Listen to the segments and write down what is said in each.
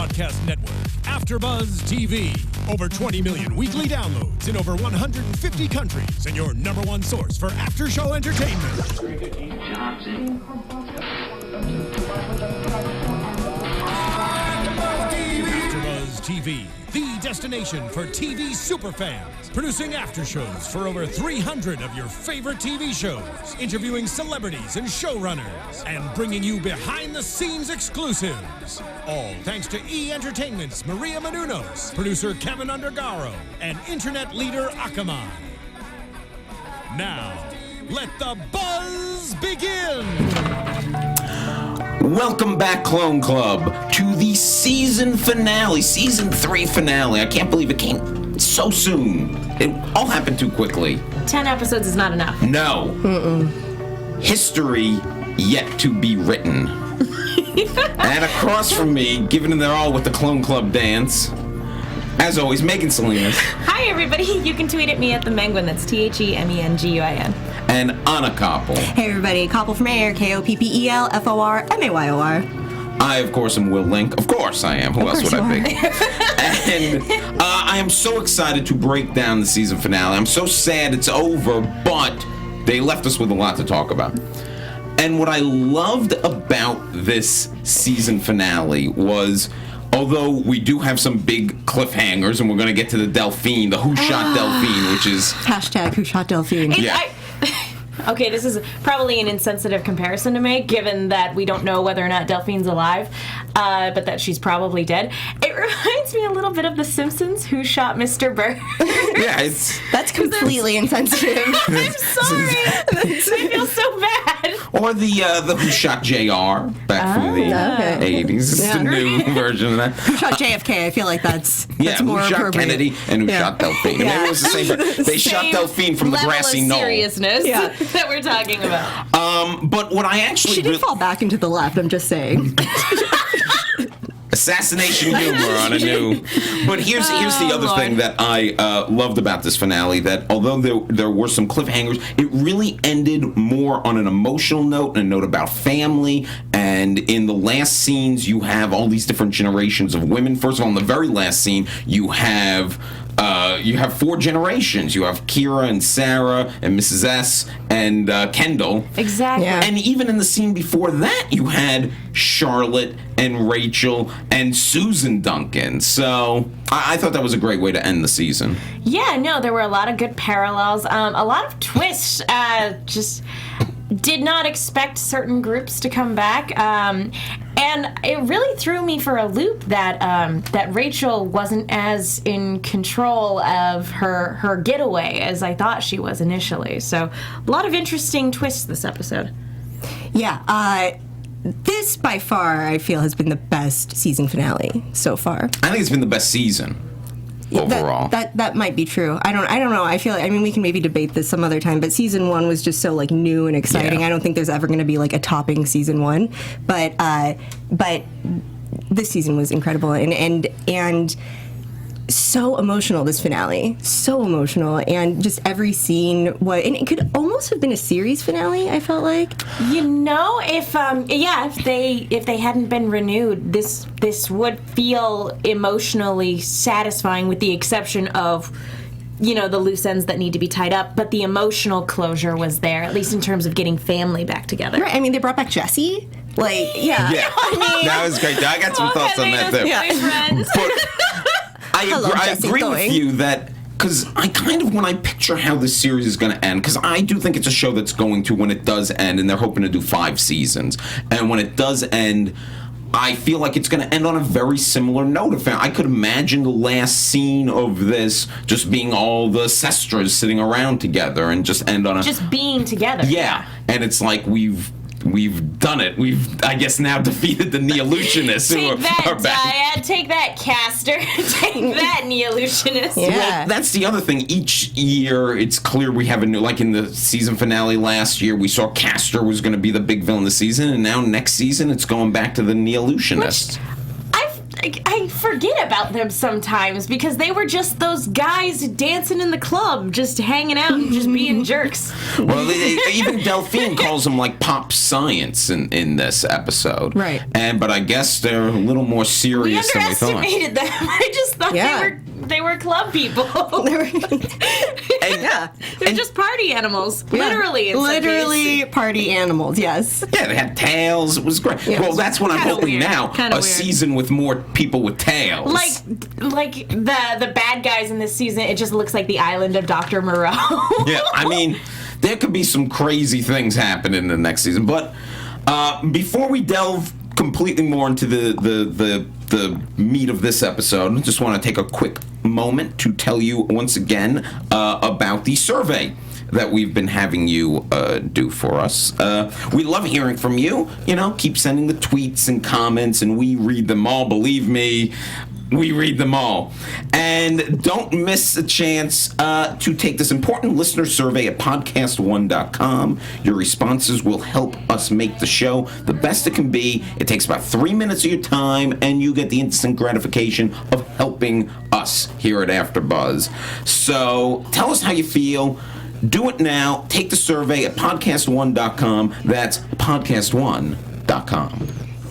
broadcast network, AFTERBUZZ TV. Over 20 million weekly downloads in over 150 countries, and your number one source for after-show entertainment. AFTERBUZZ TV, the destination for TV superfans. Producing after shows for over 300 of your favorite TV shows, interviewing celebrities and showrunners, and bringing you behind-the-scenes exclusives. All thanks to E! Entertainment's Maria Menounos, producer Kevin Undergaro, and internet leader Akamai. Now, let the buzz begin! Welcome back, Clone Club, to the season finale, season 3 finale. I can't believe it came so soon. It all happened too quickly. 10 episodes is not enough. No. History yet to be written. And across from me, giving it their all with the Clone Club dance, as always, Megan Salinas. Hi, everybody. You can tweet at me at the Menguin. That's TheMenguin. And Anna Koppel. Hey, everybody. Koppel from Air, KOPPELFORMAYOR. I, of course, am Will Link. Of course I am. Who else would I be? And I am so excited to break down the season finale. I'm so sad it's over, but they left us with a lot to talk about. And what I loved about this season finale was, although we do have some big cliffhangers, and we're going to get to the Delphine, the Who Shot Delphine, which is... Hashtag Who Shot Delphine. Okay, this is probably an insensitive comparison to make, given that we don't know whether or not Delphine's alive, but that she's probably dead. It reminds me a little bit of The Simpsons, Who Shot Mr. Burns. Yeah, That's completely insensitive. I'm sorry. I feel so bad. Or the Who Shot JR back from the 80s. It's the new version of that. Who Shot JFK? I feel like that's more Who Shot appropriate. Kennedy and Who Shot Delphine. Maybe it was the same. They shot Delphine from the grassy knoll. Seriousness that we're talking about. But what I actually... She did fall back into the left, I'm just saying. Assassination humor on a new... But here's the other thing that I loved about this finale, that although there were some cliffhangers, it really ended more on an emotional note, and a note about family. And in the last scenes, you have all these different generations of women. First of all, in the very last scene, you have 4 generations. You have Kira and Sarah and Mrs. S and Kendall. Exactly. Yeah. And even in the scene before that, you had Charlotte and Rachel and Susan Duncan. So I thought that was a great way to end the season. Yeah, no, there were a lot of good parallels. A lot of twists. Just did not expect certain groups to come back. And it really threw me for a loop that Rachel wasn't as in control of her getaway as I thought she was initially. So a lot of interesting twists this episode. Yeah, this by far I feel has been the best season finale so far. I think it's been the best season overall. That might be true. I don't know. I feel like, we can maybe debate this some other time, but season 1 was just so new and exciting. Yeah. I don't think there's ever going to be a topping season 1, but this season was incredible and so emotional. This finale, so emotional, and just every scene and it could almost have been a series finale. I felt like, if they hadn't been renewed, this would feel emotionally satisfying, with the exception of the loose ends that need to be tied up, but the emotional closure was there, at least in terms of getting family back together. right? They brought back Jesse. Yeah, that was great. I got some thoughts on that too. But I agree with you that, because I when I picture how this series is going to end, because I do think it's a show that's going to, when it does end, and they're hoping to do 5 seasons, and when it does end, I feel like it's going to end on a very similar note. I could imagine the last scene of this just being all the Sestras sitting around together and just end on just being together. Yeah, and it's like we've done it. We've, I guess, now defeated the Neolutionists. Take that, Dyad. Take that, Castor. Take that, Neolutionists. Yeah. Well, that's the other thing. Each year, it's clear we have a new, like in the season finale last year, we saw Castor was going to be the big villain of the season, and now next season, it's going back to the Neolutionists. I forget about them sometimes because they were just those guys dancing in the club, just hanging out and just being jerks. Well, even Delphine calls them like pop science in this episode. Right. But I guess they're a little more serious than we thought. We underestimated them. I just thought they were club people. They're just party animals. Literally party animals, yes. Yeah, they had tails. It was great. Yeah, well, that's what I'm hoping now. A season with more people with tails. Like the bad guys in this season, it just looks like the island of Dr. Moreau. Yeah, I mean, there could be some crazy things happening in the next season. But before we delve completely more into the meat of this episode, I just want to take a quick moment to tell you once again about the survey that we've been having you do for us. We love hearing from you. Keep sending the tweets and comments, and we read them all. Believe me, we read them all. And don't miss a chance to take this important listener survey at podcast1.com. Your responses will help us make the show the best it can be. It takes about 3 minutes of your time, and you get the instant gratification of helping us here at AfterBuzz. So tell us how you feel. Do it now. Take the survey at podcast1.com. That's podcast1.com.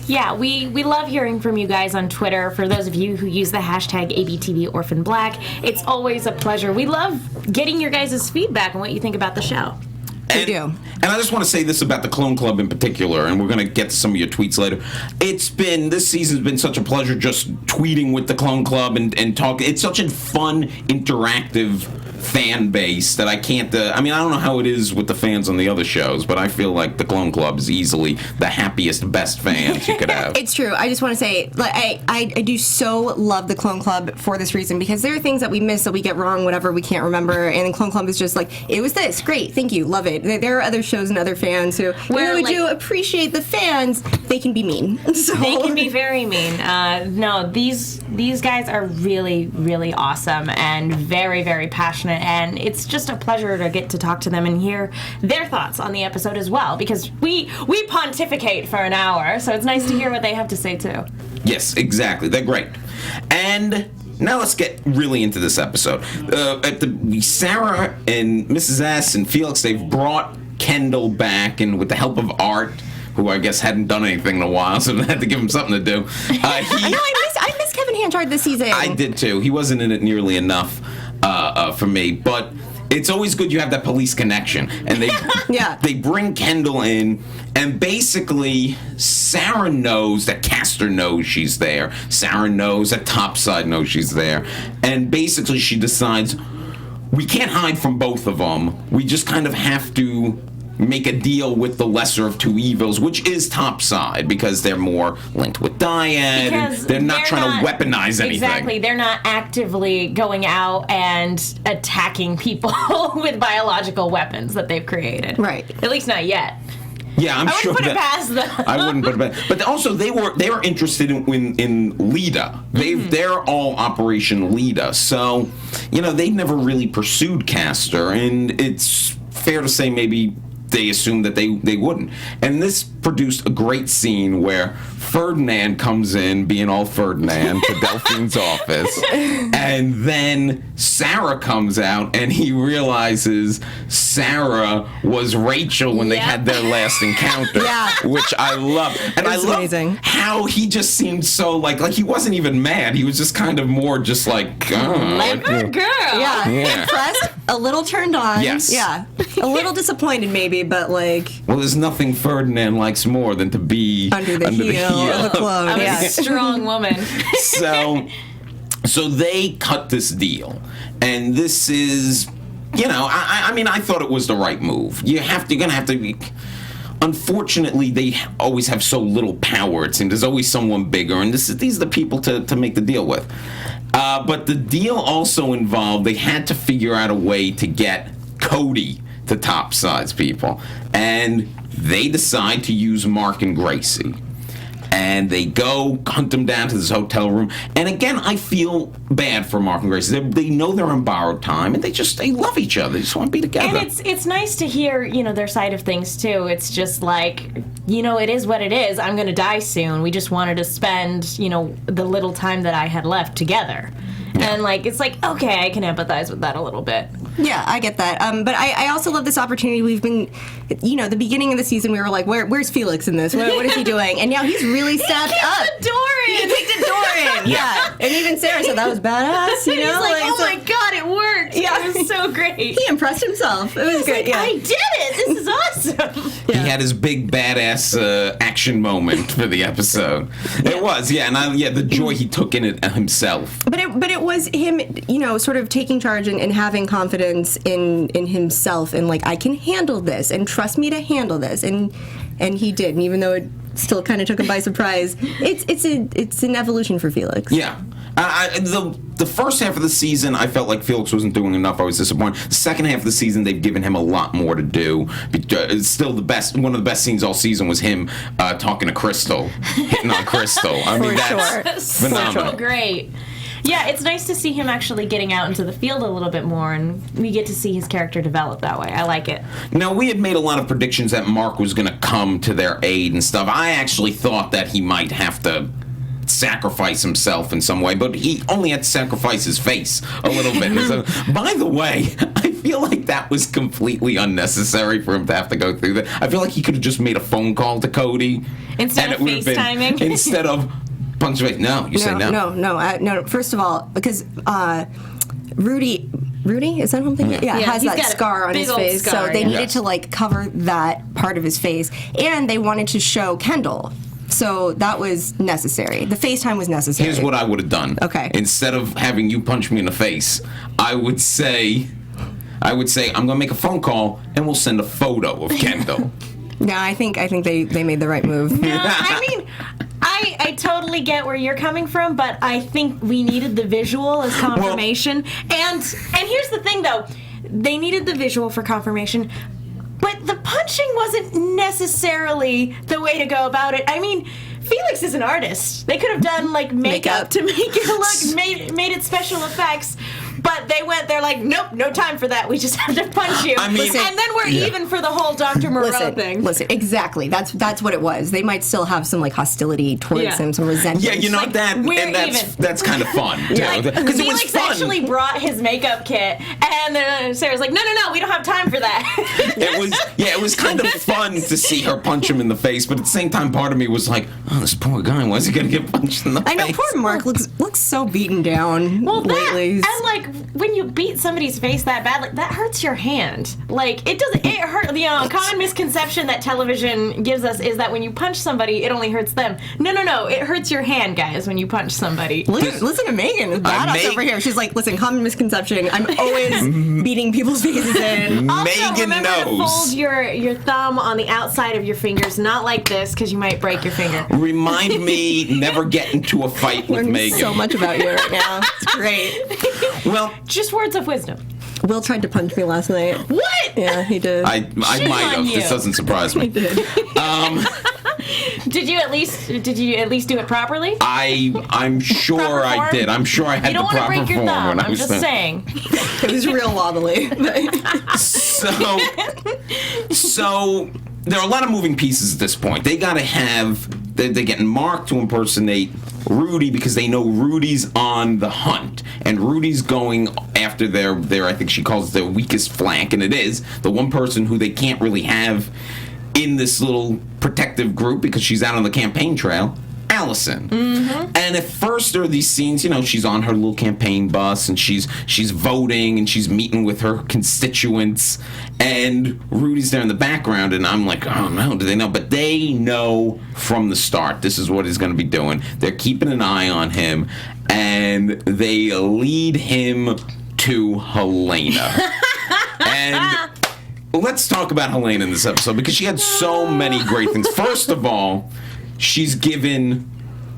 Yeah, we love hearing from you guys on Twitter. For those of you who use the hashtag ABTV Orphan Black, it's always a pleasure. We love getting your guys' feedback on what you think about the show. We do. And I just want to say this about the Clone Club in particular, and we're going to get to some of your tweets later. This season's been such a pleasure just tweeting with the Clone Club and talking. It's such a fun, interactive fan base that I can't, I don't know how it is with the fans on the other shows, but I feel like the Clone Club is easily the happiest, best fans you could have. It's true. I just want to say, I do so love the Clone Club for this reason, because there are things that we miss, that we get wrong, whatever, we can't remember, and the Clone Club is just like, it was this, great, thank you, love it. There are other shows and other fans who really do appreciate the fans. They can be mean. So. They can be very mean. No, these guys are really, really awesome and very, very passionate, and it's just a pleasure to get to talk to them and hear their thoughts on the episode as well, because we pontificate for an hour, so it's nice to hear what they have to say too. Yes, exactly. They're great. And now let's get really into this episode. Sarah and Mrs. S and Felix, they've brought Kendall back, and with the help of Art, who I guess hadn't done anything in a while, so they had to give him something to do. I miss Kevin Hanchard this season. I did too. He wasn't in it nearly enough for me, but it's always good you have that police connection. And they bring Kendall in, and basically Sarah knows that Castor knows she's there. Sarah knows that Topside knows she's there. And basically she decides, we can't hide from both of them. We just kind of have to make a deal with the lesser of two evils, which is Topside, because they're more linked with Dyad, and they're not trying to weaponize anything. Exactly. They're not actively going out and attacking people with biological weapons that they've created. Right. At least not yet. Yeah, I'm sure that. I wouldn't put it past them. I wouldn't put it past. But also, they were interested in Leda. They're all Operation Leda. So, they never really pursued Castor, and it's fair to say maybe they assumed that they wouldn't. And this produced a great scene where Ferdinand comes in, being all Ferdinand, to Delphine's office, and then Sarah comes out, and he realizes Sarah was Rachel when they had their last encounter, which I love. And I love amazing. How he just seemed so like he wasn't even mad. He was just kind of more just like, good girl. Yeah. Impressed, a little turned on. Yes. Yeah. A little disappointed maybe, but well, there's nothing Ferdinand likes more than to be under the heel of a clone. I'm a strong woman. So they cut this deal, and this is, I thought it was the right move. You're gonna have to be. Unfortunately, they always have so little power. It seems there's always someone bigger, and these are the people to make the deal with. But the deal also involved they had to figure out a way to get Cody to Topside's people, and they decide to use Mark and Gracie. And they go hunt them down to this hotel room. And again, I feel bad for Mark and Gracie. They know they're on borrowed time, and they love each other. They just want to be together. And it's nice to hear, their side of things too. It's just like it is what it is. I'm going to die soon. We just wanted to spend, the little time that I had left together. Yeah. And, it's okay, I can empathize with that a little bit. Yeah, I get that. But I also love this opportunity. We've been, the beginning of the season, we were like, where's Felix in this? What is he doing? And now he's really stepped up. He kicked a door in. Yeah. And even Sarah said that was badass, He's oh my God, it worked. Yeah. It was so great. He impressed himself. It was great. I did it. This is awesome. Yeah. He had his big badass action moment for the episode. It was, yeah. And the joy he took in it himself. But it was him, sort of taking charge and having confidence in himself and I can handle this and trust me to handle this, and he did. And even though it still kind of took him by surprise, it's an evolution for Felix. Yeah. The first half of the season, I felt like Felix wasn't doing enough. I was disappointed. The second half of the season, they've given him a lot more to do. It's still the best. One of the best scenes all season was him talking to Crystal, hitting on Crystal. I mean, that's phenomenal. So great. Yeah, it's nice to see him actually getting out into the field a little bit more, and we get to see his character develop that way. I like it. Now, we had made a lot of predictions that Mark was going to come to their aid and stuff. I actually thought that he might have to sacrifice himself in some way, but he only had to sacrifice his face a little bit. So, by the way, I feel like that was completely unnecessary for him to have to go through that. I feel like he could have just made a phone call to Cody. Instead of FaceTiming? Instead of... Punch face. No, you say no. No. First of all, because Rudy, is that something? Yeah, has that scar on his face, so they needed to cover that part of his face, and they wanted to show Kendall. So that was necessary. The FaceTime was necessary. Here's what I would have done. Okay. Instead of having you punch me in the face, I would say, I'm going to make a phone call, and we'll send a photo of Kendall. No, I think they made the right move. No, I mean, I totally get where you're coming from, but I think we needed the visual as confirmation. And here's the thing, though. They needed the visual for confirmation, but the punching wasn't necessarily the way to go about it. I mean, Felix is an artist. They could have done, makeup to make it look, made it special effects. But they're like, nope, no time for that. We just have to punch you. And then we're even for the whole Dr. Moreau thing. Listen, exactly. That's what it was. They might still have some hostility towards him, some resentment. Yeah, that's kind of fun too. Because it was fun. Actually brought his makeup kit, and then Sarah's like, no, we don't have time for that. It was kind of fun to see her punch him in the face, but at the same time, part of me was like, oh, this poor guy, why is he gonna get punched in the face? I know, poor Mark looks so beaten down lately. And when you beat somebody's face that bad, that hurts your hand. It hurt. The common misconception that television gives us is that when you punch somebody, it only hurts them. No, it hurts your hand, guys, when you punch somebody. Listen to Megan, badass over here. She's like, listen, common misconception. I'm always beating people's faces in. Also, Megan remember knows. To fold your thumb on the outside of your fingers, not like this, because you might break your finger. Remind me never get into a fight with Megan. So much about you right now. It's great. Well, just words of wisdom. Will tried to punch me last night. What? Yeah, he did. I might have. This doesn't surprise me. He did. Did you at least do it properly? I'm sure I did. I'm sure I had the proper form. You don't want to break your thumb. I'm just saying. It was real wobbly. So there are a lot of moving pieces at this point. They got to have. They're getting Mark to impersonate Rudy because they know Rudy's on the hunt, and Rudy's going after their I think she calls it their weakest flank, and it is the one person who they can't really have in this little protective group because she's out on the campaign trail, Allison. Mm-hmm. And at first there are these scenes, she's on her little campaign bus and she's voting and she's meeting with her constituents, and Rudy's there in the background, and I'm like, oh no, do they know? But they know from the start this is what he's going to be doing. They're keeping an eye on him, and they lead him to Helena. And let's talk about Helena in this episode because she had so many great things. First of all, she's given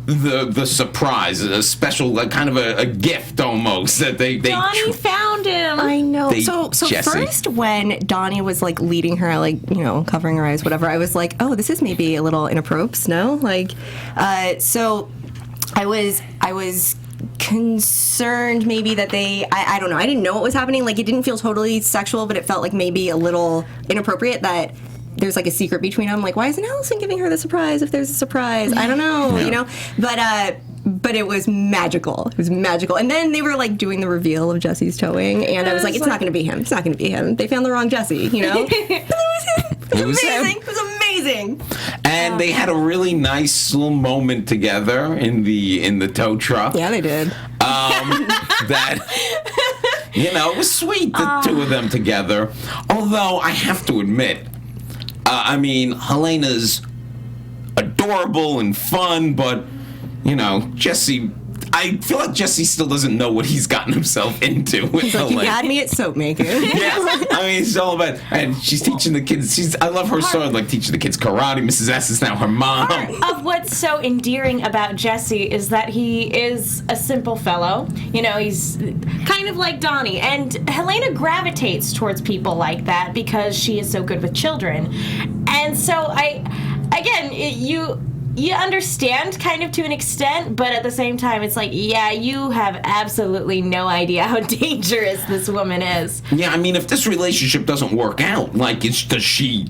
the surprise, a special, kind of a gift almost that they Donnie found him. I know. So first when Donnie was leading her, covering her eyes, whatever, I was like, oh, this is maybe a little inappropriate, no? So I was concerned maybe that I don't know, I didn't know what was happening. It didn't feel totally sexual, but it felt like maybe a little inappropriate that there's like a secret between them. Like, why isn't Allison giving her the surprise if there's a surprise? I don't know, you know? But it was magical. It was magical. And then they were like doing the reveal of Jesse's towing, and I was like, it's not going to be him. It's not going to be him. They found the wrong Jesse, you know? It was amazing. It was amazing. And they had a really nice little moment together in the tow truck. Yeah, they did. That, you know, it was sweet, the two of them together. Although, I have to admit, I mean, Helena's adorable and fun, but, you know, Jesse... I feel like Jesse still doesn't know what he's gotten himself into with He's like, you had me at soap making. Yeah, I mean, it's all about, and she's teaching the kids. I love her story, like teaching the kids karate. Mrs. S is now her mom. Part of what's so endearing about Jesse is that he is a simple fellow. You know, he's kind of like Donnie, and Helena gravitates towards people like that because she is so good with children. And so you understand kind of to an extent, but at the same time, it's like, yeah, you have absolutely no idea how dangerous this woman is. Yeah, I mean, if this relationship doesn't work out, like, does she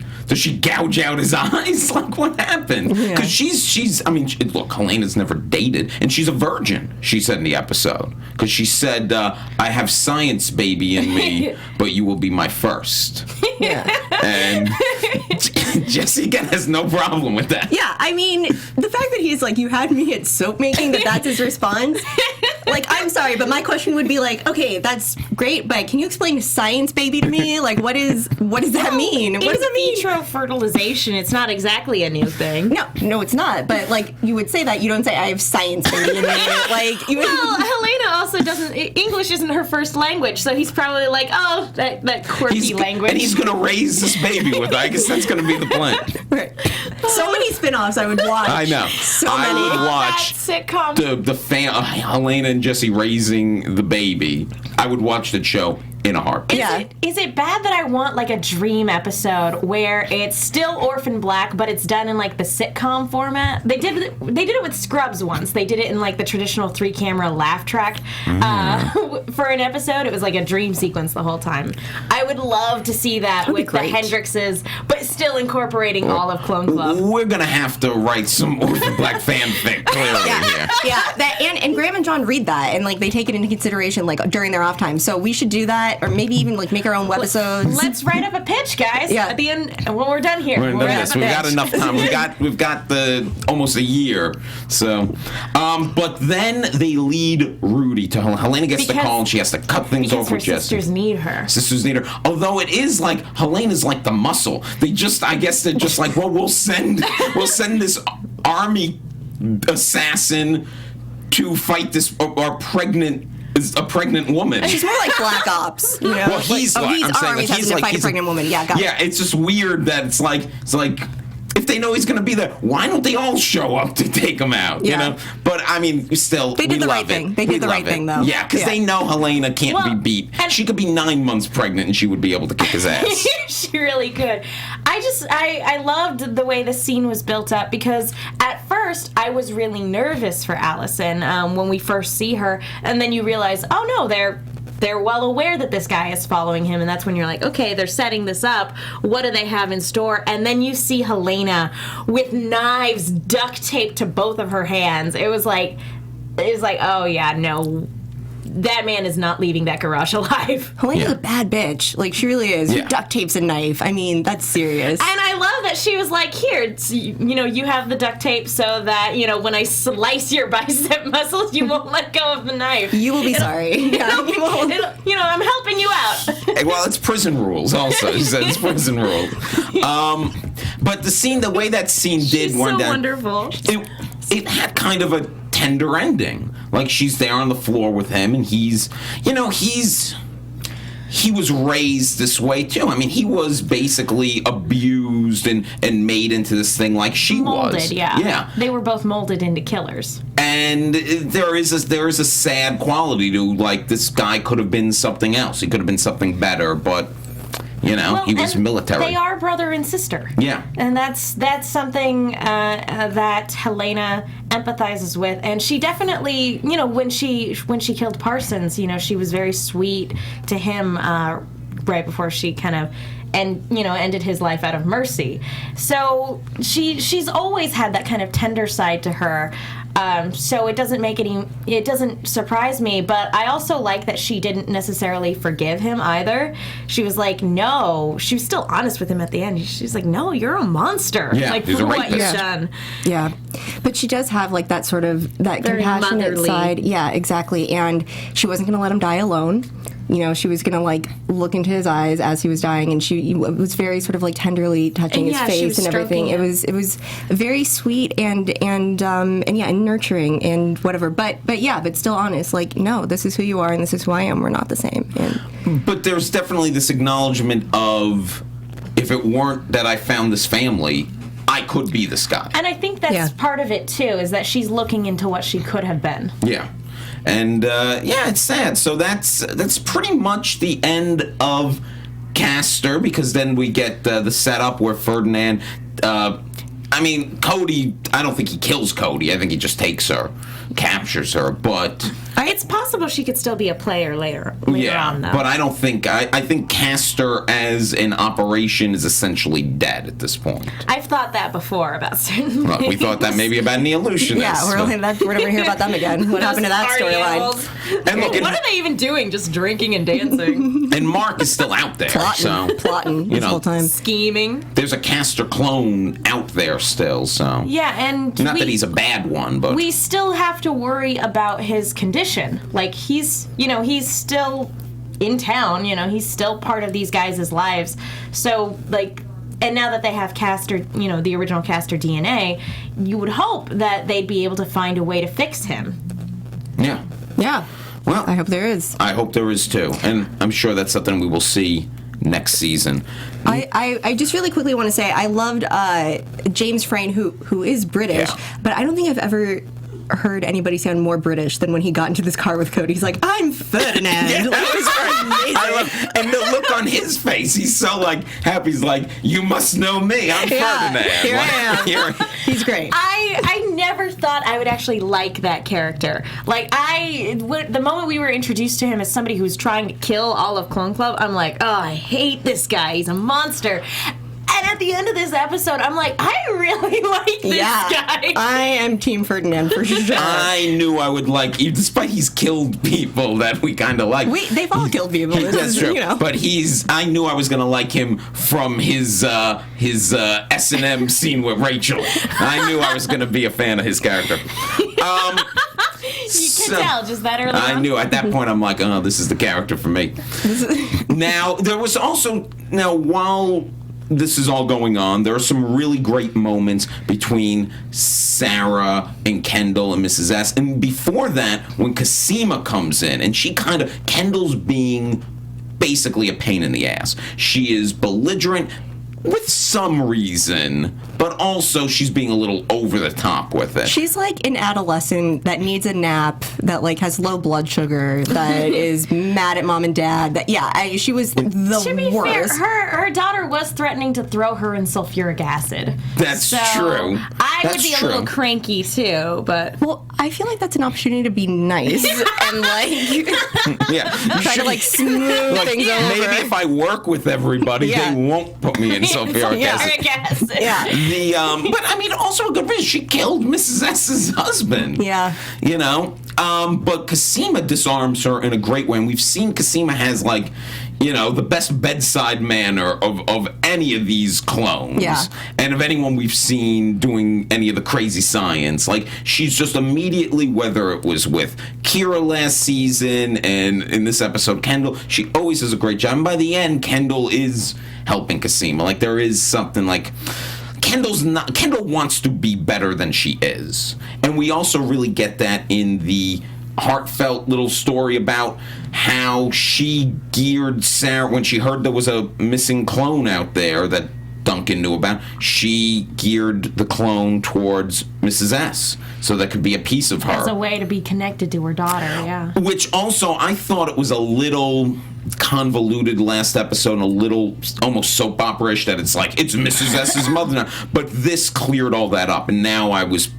gouge out his eyes? Like, what happened? Because she's. I mean, look, Helena's never dated, and she's a virgin. She said in the episode, because she said, "I have science baby in me, but you will be my first." Yeah. And Jesse again has no problem with that. Yeah, I mean, the fact that he's like, you had me at soap making, that's his response. Like, I'm sorry, but my question would be like, okay, that's great, but can you explain science baby to me? Like, what does that mean? What does that mean? In vitro fertilization, it's not exactly a new thing. No, it's not. But like, you would say that. You don't say I have science baby in me. Like, you would. Well, Helena also doesn't. English isn't her first language, so he's probably like, oh, that quirky language. And he's gonna raise this baby with her. I guess that's gonna be the plan. Right. So many spin-offs I would watch. I know. I would watch that sitcom. the Helena and Jesse raising the baby. I would watch that show in a heartbeat. Is it bad that I want like a dream episode where it's still Orphan Black, but it's done in like the sitcom format? They did it with Scrubs once. They did it in like the traditional 3-camera laugh track for an episode. It was like a dream sequence the whole time. I would love to see that with the Hendrixes, but still incorporating all of Clone Club. We're gonna have to write some Orphan Black fanfic clearly here. Yeah, that and Graeme and John read that, and like they take it into consideration like during their off time. So we should do that. Or maybe even like make our own webisodes. Let's write up a pitch, guys. Yeah. At the end, when we're done here. We've got enough time. We've got the almost a year. So, but then they lead Rudy to Helena. Helena gets the call and she has to cut things off with Jesse. Sisters need her. Sisters need her. Although it is like Helena's like the muscle. I guess they're just like, well, we'll send this army assassin to fight this our pregnant. Is a pregnant woman. She's more like Black Ops, you know? Well, he's like, I'm saying, like, he's to like, fight a pregnant woman. Yeah, got it. Yeah, it's just weird that it's like, if they know he's going to be there, why don't they all show up to take him out, you know? But, I mean, still, they did the right thing. They did the right thing, though. Yeah, because they know Helena can't be beat. She could be 9 months pregnant and she would be able to kick his ass. She really could. I loved the way the scene was built up because at first I was really nervous for Allison when we first see her, and then you realize, oh no, they're well aware that this guy is following him, and that's when you're like, okay, they're setting this up. What do they have in store? And then you see Helena with knives duct taped to both of her hands. It was like, oh yeah, no. That man is not leaving that garage alive. Helena's a bad bitch. Like, she really is. Yeah. Duct tapes a knife. I mean, that's serious. And I love that she was like, here, you have the duct tape so that, when I slice your bicep muscles, you won't let go of the knife. You will be sorry. I'm helping you out. Well, it's prison rules also. She said it's prison rules. But the way that scene did went down. Wonderful. It had kind of a tender ending. Like, she's there on the floor with him, and he was raised this way too. I mean, he was basically abused and made into this thing like she molded, was. Yeah. They were both molded into killers. And there is a sad quality to, like, this guy could have been something else. He could have been something better, but he was military. They are brother and sister. Yeah. And that's something that Helena empathizes with. And she definitely, when she killed Parsons, she was very sweet to him right before she kind of ended his life out of mercy. So she's always had that kind of tender side to her. So it doesn't surprise me, but I also like that she didn't necessarily forgive him either. She was like, no. She was still honest with him at the end. She's like, no, you're a monster. Yeah, like, he's for a what rapist. you've done. Yeah. But she does have, like, that sort of, that Very compassionate motherly. side. Yeah, exactly. And she wasn't going to let him die alone. You know, she was going to, like, look into his eyes as he was dying, and she was very sort of, like, tenderly touching his face and everything. It was very sweet and nurturing and whatever. But still honest. Like, no, this is who you are and this is who I am. We're not the same. But there's definitely this acknowledgement of, if it weren't that I found this family, I could be this guy. And I think that's part of it, too, is that she's looking into what she could have been. Yeah. And, it's sad. So that's pretty much the end of Castor, because then we get the setup where Ferdinand... Cody, I don't think he kills Cody. I think he just takes her, captures her, but... It's possible she could still be a player later on, though. But I don't think... I think Castor as an operation is essentially dead at this point. I've thought that before about certain Well, we thought that maybe about Neolutionists. Yeah, we're never going to hear about them again. What happened to that storyline? And look, what are they even doing? Just drinking and dancing? And Mark is still out there. Plotting this whole time. Scheming. There's a Castor clone out there still, so... Yeah, and... Not that he's a bad one, but... We still have to worry about his condition. Like, he's still in town, he's still part of these guys' lives. So, like... And now that they have Castor, the original Castor DNA, you would hope that they'd be able to find a way to fix him. Yeah. Yeah. Well, I hope there is. I hope there is, too. And I'm sure that's something we will see next season. I just really quickly want to say I loved James Frayne, who is British, but I don't think I've ever heard anybody sound more British than when he got into this car with Cody. He's like, I'm Ferdinand. Yeah, like, it was amazing. and the look on his face, he's so like happy. He's like, you must know me. I'm Ferdinand. Here I am. He's great. I never thought I would actually like that character. Like, the moment we were introduced to him as somebody who's trying to kill all of Clone Club, I'm like, oh, I hate this guy. He's a monster. And at the end of this episode, I'm like, I really like this guy. I am Team Ferdinand for sure. I knew I would like, despite he's killed people that we kind of like. They've all killed people. That's true. But I knew I was going to like him from his S&M scene with Rachel. I knew I was going to be a fan of his character. You can tell just that early I on. knew at that point, I'm like, oh, this is the character for me. Now, there was also, while this is all going on, there are some really great moments between Sarah and Kendall and Mrs. S. And before that, when Cosima comes in, and Kendall's being basically a pain in the ass. She is belligerent with some reason, but also she's being a little over the top with it. She's like an adolescent that needs a nap, that like has low blood sugar, that is mad at mom and dad. She was the worst. To be fair, her daughter was threatening to throw her in sulfuric acid. That's true. I would be a little cranky too, but well, I feel like that's an opportunity to be nice and like try to like smooth things over. Maybe if I work with everybody, they won't put me in sulfuric acid. Yeah. But I mean, also a good reason. She killed Mrs. S's husband. Yeah. But Cosima disarms her in a great way, and we've seen Cosima has like, the best bedside manner of any of these clones. Yeah. And of anyone we've seen doing any of the crazy science. Like, she's just immediately, whether it was with Kira last season and in this episode, Kendall, she always does a great job. And by the end, Kendall is helping Cosima. Like, there is something like... Kendall wants to be better than she is. And we also really get that in the heartfelt little story about how she geared Sarah when she heard there was a missing clone out there that Duncan knew about. She geared the clone towards Mrs. S, so that could be a piece of her. As a way to be connected to her daughter, yeah. Which also, I thought it was a little convoluted last episode, and a little almost soap opera-ish, that it's like, it's Mrs. S's mother now. But this cleared all that up, and now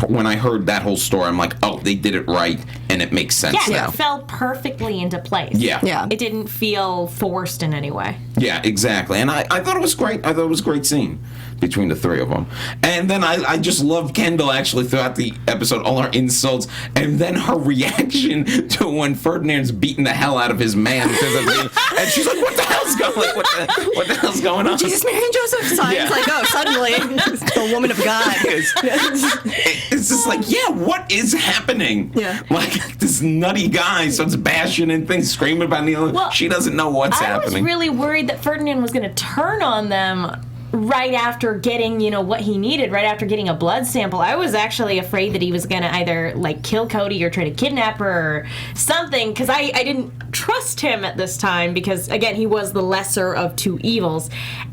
when I heard that whole story, I'm like, oh, they did it right, and it makes sense now. It fell perfectly into place. Yeah. It didn't feel forced in any way. Yeah, exactly. And I thought it was great. I thought it was a great scene between the three of them. And then I just loved Kendall, actually, throughout the episode, all her insults, and then her reaction to when Ferdinand's beating the hell out of his man. And she's like, what the hell's going on? Jesus, Mary and Joseph. It's like, oh, suddenly, the woman of God. It's just like, yeah, what is happening? Yeah. Like, this nutty guy starts bashing and things, screaming about Neil. Well, she doesn't know what's happening. I was really worried that Ferdinand was going to turn on them right after getting, what he needed, right after getting a blood sample. I was actually afraid that he was going to either, kill Cody or try to kidnap her or something, because I didn't trust him at this time, because, again, he was the lesser of two evils.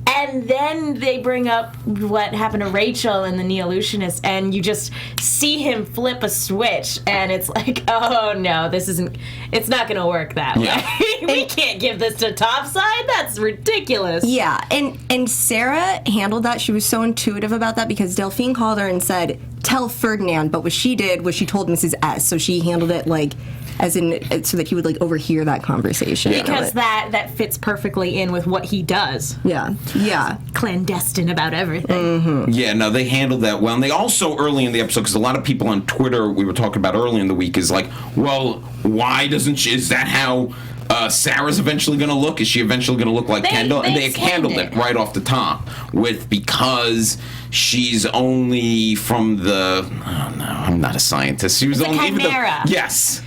And then they bring up what happened to Rachel and the Neolutionist, and you just see him flip a switch, and it's like, oh, no, it's not going to work that way. We can't give this to Topside. That's ridiculous. Yeah, and Sarah handled that. She was so intuitive about that, because Delphine called her and said, tell Ferdinand, but what she did was she told Mrs. S, so she handled it as in so that he would overhear that conversation. Because that fits perfectly in with what he does. Yeah. Clandestine about everything. Mm-hmm. Yeah, no, they handled that well. And they also, early in the episode, because a lot of people on Twitter, we were talking about early in the week, is like, well, why doesn't she, is that how Sarah's eventually going to look? Is she eventually going to look like Kendall? And they handled it right off the top because she's only from the, oh no, I'm not a scientist. She was it's only a chimera. Yes.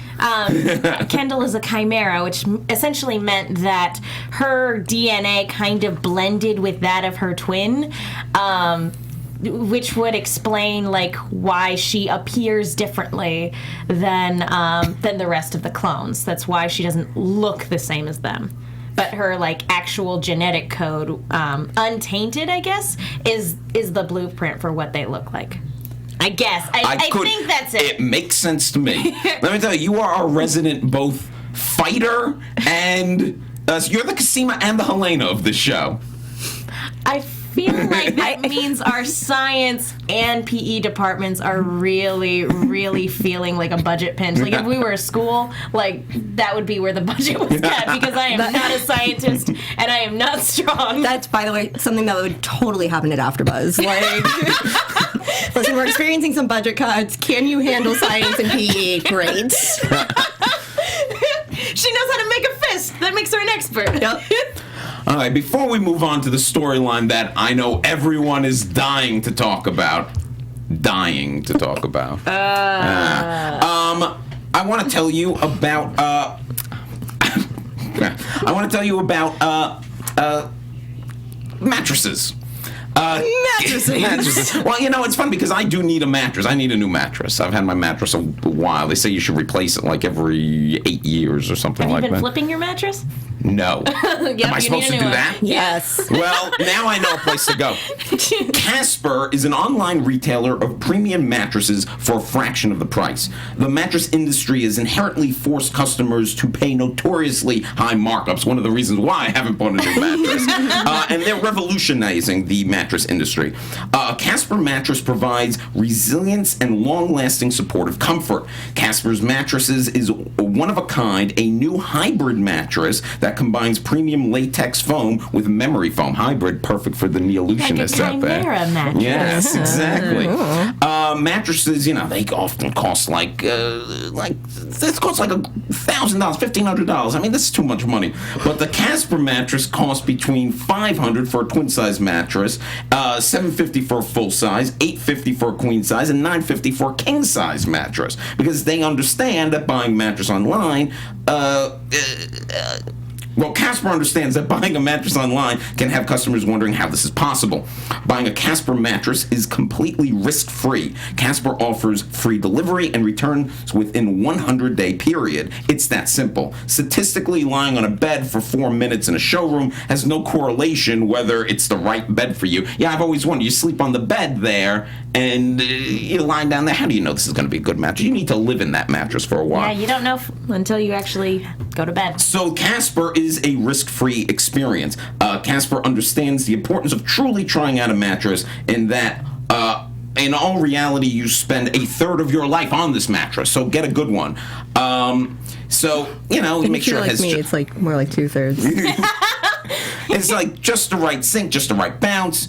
Kendall is a chimera, which essentially meant that her DNA kind of blended with that of her twin, which would explain why she appears differently than the rest of the clones. That's why she doesn't look the same as them. But her actual genetic code, untainted, I guess, is the blueprint for what they look like. I guess. I think that's it. It makes sense to me. Let me tell you, you are our resident both fighter and you're the Cosima and the Helena of this show. I feel like that means our science and PE departments are really, really feeling like a budget pinch. If we were a school, that would be where the budget was cut, because I am not a scientist and I am not strong. That's, by the way, something that would totally happen at AFTERBUZZ. Listen, we're experiencing some budget cuts. Can you handle science and PE? Great. She knows how to make a fist. That makes her an expert. Yep. All right, before we move on to the storyline that I know everyone is dying to talk about. I want to tell you about mattresses. Mattresses. Well, it's fun because I do need a mattress. I need a new mattress. I've had my mattress a while. They say you should replace it every 8 years or something like that. Have you been flipping your mattress? No. Am I supposed to do that? Yes. Well, now I know a place to go. Casper is an online retailer of premium mattresses for a fraction of the price. The mattress industry has inherently forced customers to pay notoriously high markups, one of the reasons why I haven't bought a new mattress. And they're revolutionizing the mattress industry. A Casper mattress provides resilience and long-lasting supportive comfort. Casper's mattresses is one of a kind, a new hybrid mattress that combines premium latex foam with memory foam. Hybrid, perfect for the Neolutionists out there. Like a chimera mattress. Yes, exactly. Mattresses, they often cost this costs $1,000, $1,500. I mean, this is too much money. But the Casper mattress costs between $500 for a twin size mattress, $750 for a full size, $850 for a queen size, and $950 for a king size mattress, because they understand that buying mattress online Well, Casper understands that buying a mattress online can have customers wondering how this is possible. Buying a Casper mattress is completely risk-free. Casper offers free delivery and returns within 100-day period. It's that simple. Statistically, lying on a bed for 4 minutes in a showroom has no correlation whether it's the right bed for you. Yeah, I've always wondered, you sleep on the bed there, and you're lying down there. How do you know this is going to be a good mattress? You need to live in that mattress for a while. Yeah, you don't know until you actually go to bed. So Casper is a risk-free experience. Casper understands the importance of truly trying out a mattress in that, in all reality, you spend a third of your life on this mattress, so get a good one. So, make sure it has... me, it's like more like 2/3. It's like just the right sink, just the right bounce.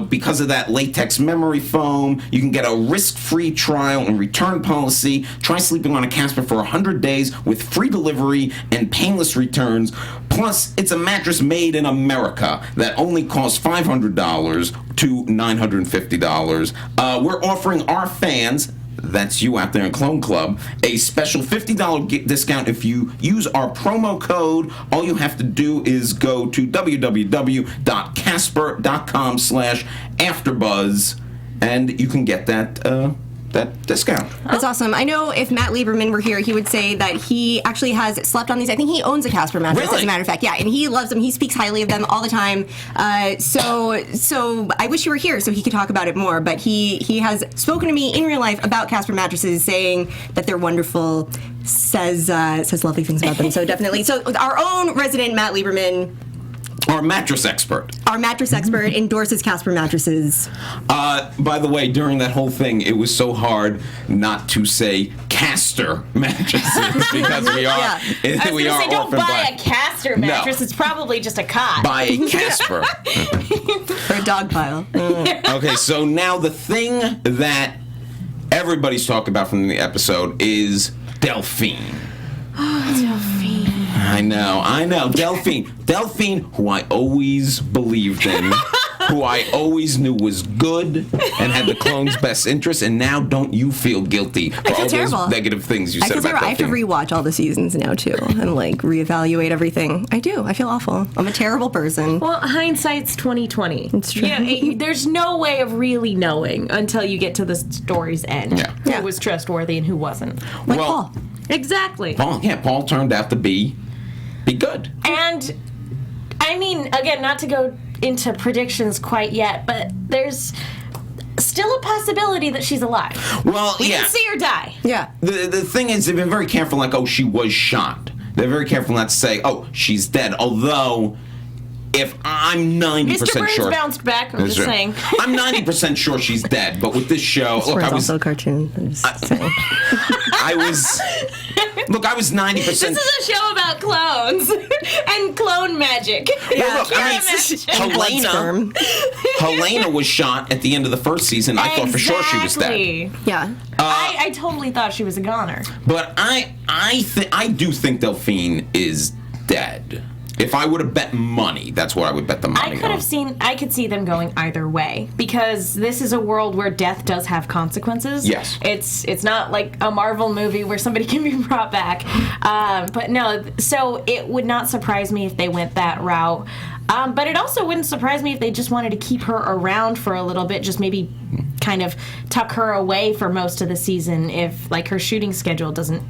Because of that latex memory foam, you can get a risk-free trial and return policy. Try sleeping on a Casper for 100 days with free delivery and painless returns. Plus, it's a mattress made in America that only costs $500 to $950. We're offering our fans, that's you out there in Clone Club, a special $50 discount if you use our promo code. All you have to do is go to www.casper.com/AFTERBUZZ, and you can get that discount. That's awesome. I know if Matt Lieberman were here, he would say that he actually has slept on these. I think he owns a Casper mattress, Really? as a matter of fact. Yeah, and he loves them. He speaks highly of them all the time. So I wish you were here so he could talk about it more. But he has spoken to me in real life about Casper mattresses, saying that they're wonderful, says lovely things about them. So definitely. So our own resident Matt Lieberman, Our mattress expert. Endorses Casper mattresses. By the way, during that whole thing, it was so hard not to say Castor mattresses because we are. I was going to say, don't buy a Castor mattress. No. It's probably just a cot. Buy a Casper. Or a dog pile. Okay, so now the thing that everybody's talking about from the episode is Delphine. Delphine. I know. Delphine, who I always believed in, who I always knew was good and had the clone's best interest, and now don't you feel guilty for all those negative things you said about Delphine? I have to rewatch all the seasons now, too, and, reevaluate everything. I do. I feel awful. I'm a terrible person. Well, hindsight's 20/20. It's true. Yeah, there's no way of really knowing until you get to the story's end who was trustworthy and who wasn't. Like Paul. Exactly. Paul turned out to be good. And, I mean, again, not to go into predictions quite yet, but there's still a possibility that she's alive. Well, we didn't see her die. Yeah. The thing is, they've been very careful, she was shot. They're very careful not to say, she's dead. Although, if I'm 90% Mr. Burns sure... bounced back, I'm just saying. I'm 90% sure she's dead, but with this show... Look, I was also a cartoon. I'm just saying. I was 90%... This is a show about clones and clone magic. Yeah, Helena was shot at the end of the first season. I thought for sure she was dead. Yeah. I totally thought she was a goner. But I do think Delphine is dead. If I would have bet money, that's what I would bet the money on. I could see them going either way, because this is a world where death does have consequences. Yes. It's not like a Marvel movie where somebody can be brought back. But no, so it would not surprise me if they went that route. But it also wouldn't surprise me if they just wanted to keep her around for a little bit, just maybe kind of tuck her away for most of the season if, her shooting schedule doesn't...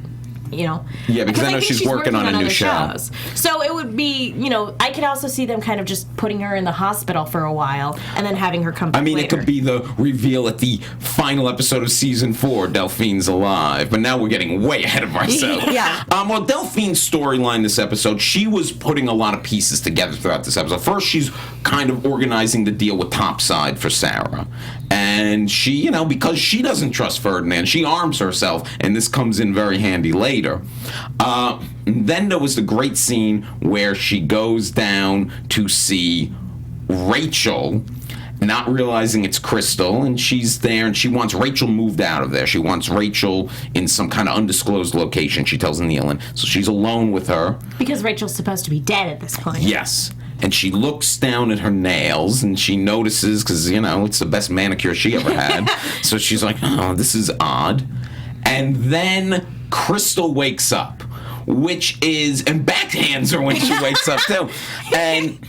Yeah, because I know she's working on a new show. So it would be, I could also see them kind of just putting her in the hospital for a while and then having her come back later. It could be the reveal at the final episode of season 4, Delphine's alive, but now we're getting way ahead of ourselves. Yeah. Well, Delphine's storyline this episode, she was putting a lot of pieces together throughout this episode. First, she's kind of organizing the deal with Topside for Sarah. And she, because she doesn't trust Ferdinand, she arms herself, and this comes in very handy later. Then there was the great scene where she goes down to see Rachel, not realizing it's Crystal, and she's there, and she wants Rachel moved out of there. She wants Rachel in some kind of undisclosed location, she tells Nealon. So she's alone with her. Because Rachel's supposed to be dead at this point. Yes. And she looks down at her nails, and she notices, because, it's the best manicure she ever had. So she's like, this is odd. And then Crystal wakes up which is, and backhands her when she wakes up too. And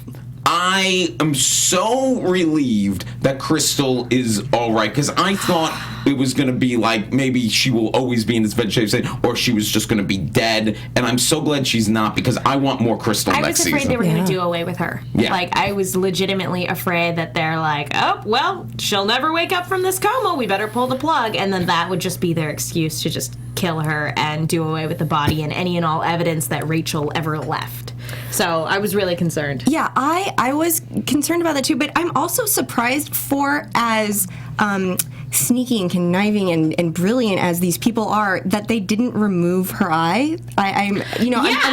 I am so relieved that Crystal is all right, because I thought it was going to be like maybe she will always be in this vegetative state, or she was just going to be dead. And I'm so glad she's not, because I want more Crystal next season. I was afraid they were going to do away with her. Yeah. Like, I was legitimately afraid that they're like, oh, well, she'll never wake up from this coma. We better pull the plug. And then that would just be their excuse to just kill her and do away with the body and any and all evidence that Rachel ever left. So I was really concerned. Yeah, I was concerned about that too, but I'm also surprised for as sneaky and conniving and brilliant as these people are, that they didn't remove her eye. I'm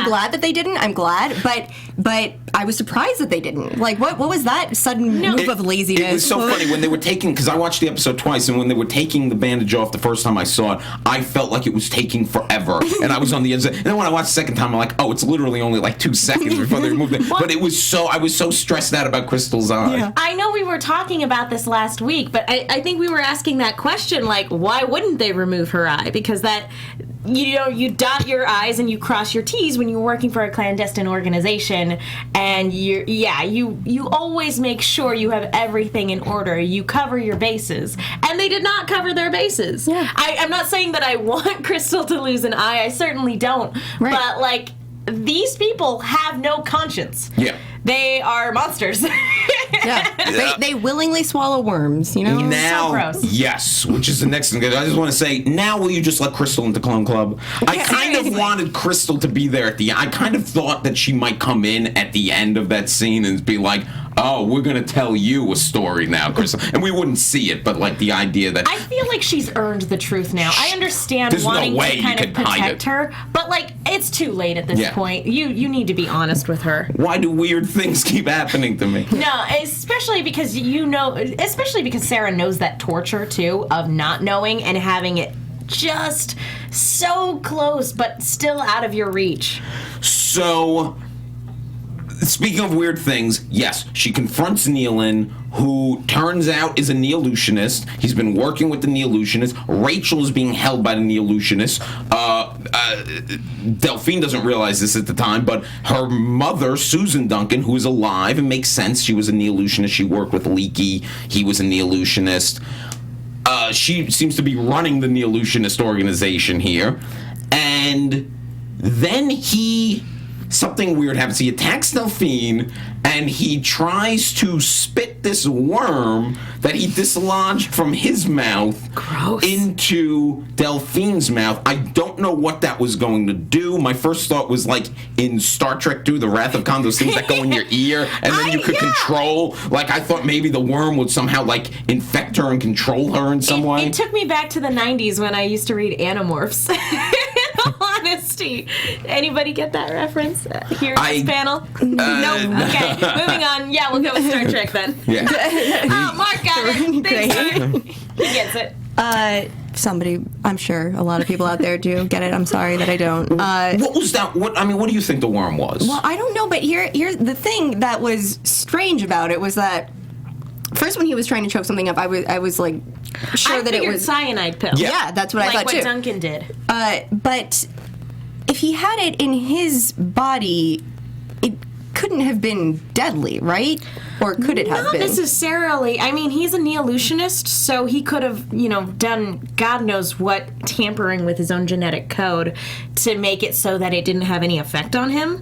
glad that they didn't. I'm glad, but I was surprised that they didn't. Like, what was that sudden move of laziness? It was so funny when they were taking, because I watched the episode twice, and when they were taking the bandage off the first time I saw it, I felt like it was taking forever, and I was on the inside. And then when I watched the second time, I'm like, oh, it's literally only like 2 seconds before they removed it. But I was so stressed out about Crystal's eye. Yeah. I know we were talking about this last week, but I think we were asking that question, like, why wouldn't they remove her eye? Because that, you dot your I's and you cross your T's when you're working for a clandestine organization, and you always make sure you have everything in order. You cover your bases, and they did not cover their bases. Yeah. I'm not saying that I want Crystal to lose an eye. I certainly don't. Right. But, like, these people have no conscience. Yeah. They are monsters. Yeah. They willingly swallow worms, you know? Now, so gross. yes, which is the next thing. I just want to say, now will you just let Crystal into Clone Club? I kind of wanted Crystal to be there at the end. I kind of thought that she might come in at the end of that scene and be like, oh, we're going to tell you a story now, Crystal. And we wouldn't see it, but like the idea that... I feel like she's earned the truth now. I understand There's wanting no way to kind you of could hide protect it. her, but like, it's too late at this point. You need to be honest with her. Why do weird things keep happening to me? No, especially because Sarah knows that torture too, of not knowing and having it just so close but still out of your reach. So, speaking of weird things, yes, she confronts Nealon, who turns out is a Neolutionist. He's been working with the Neolutionist. Rachel is being held by the Neolutionist. Delphine doesn't realize this at the time, but her mother, Susan Duncan, who is alive, and makes sense, she was a Neolutionist. She worked with Leaky. He was a Neolutionist. She seems to be running the Neolutionist organization here. And then something weird happens. He attacks Delphine, and he tries to spit this worm that he dislodged from his mouth into Delphine's mouth. I don't know what that was going to do. My first thought was like in Star Trek 2, The Wrath of Khan, those things that go in your ear, and then you could control. Like, I thought maybe the worm would somehow like infect her and control her in some way. It took me back to the 90s when I used to read Animorphs. In all honesty. Anybody get that reference here in this panel? No. Okay, moving on. Yeah, we'll go with Star Trek then. Yeah. Mark got it. Thanks, he gets it. Somebody, I'm sure a lot of people out there do get it. I'm sorry that I don't. What was that? What do you think the worm was? Well, I don't know, but here's the thing that was strange about it was that first when he was trying to choke something up, I was like sure that it was cyanide pill. Yeah, that's what I thought too. Like what Duncan did. But if he had it in his body, it couldn't have been deadly, right? Or could it have been? Not necessarily. I mean, he's a Neolutionist, so he could have, done God knows what tampering with his own genetic code to make it so that it didn't have any effect on him.